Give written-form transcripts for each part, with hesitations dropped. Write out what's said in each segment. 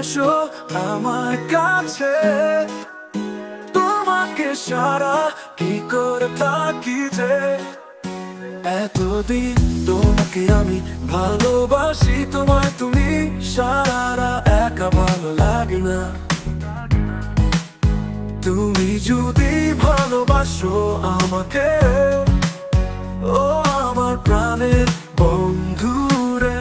এসো আমার কাছে। তোমাকে সারা কি করে থাকি যে, এতদিন তোমাকে আমি ভালোবাসি, তোমায় তুমি সারা একা ভালো লাগে না। তুমি যদি ভালোবাসো আমাকে, ও আমার প্রাণের বন্ধু রে।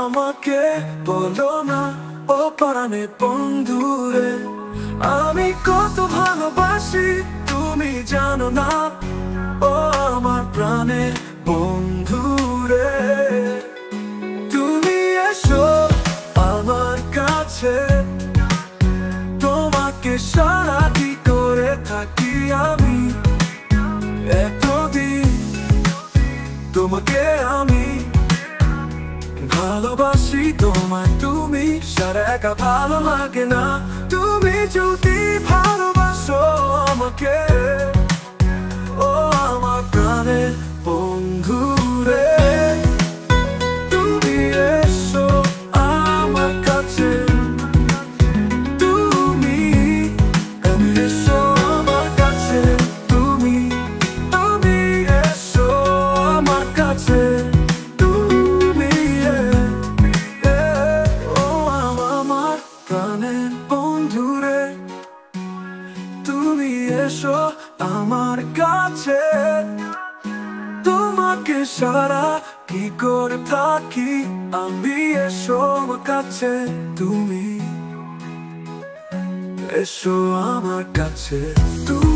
আমাকে বলো না ও প্রাণের বন্ধু রে, আমি কত ভালোবাসি তুমি জানো না, ও আমার প্রাণের বন্ধু রে। তুমি এসো আমার কাছে, তোমাকে সারা কি করে থাকি আমি, এতদিন তোমাকে আমি ভালোবাসি, তোমায় তুমি সারা একা ভালো লাগে না। তুমি যদি ভালোবাসো আমাকে, ও আমার প্রাণের বন্ধু রে। তুমি এসো আমার কাছে, তুমি এসো আমার কাছে, তুমি এসো আমার কাছে। তুমি এসো আমার কাছে, তোমাকে সারা কি করে থাকি আমি, এসো আমার কাছে, তুমি এসো আমার কাছে, তুমি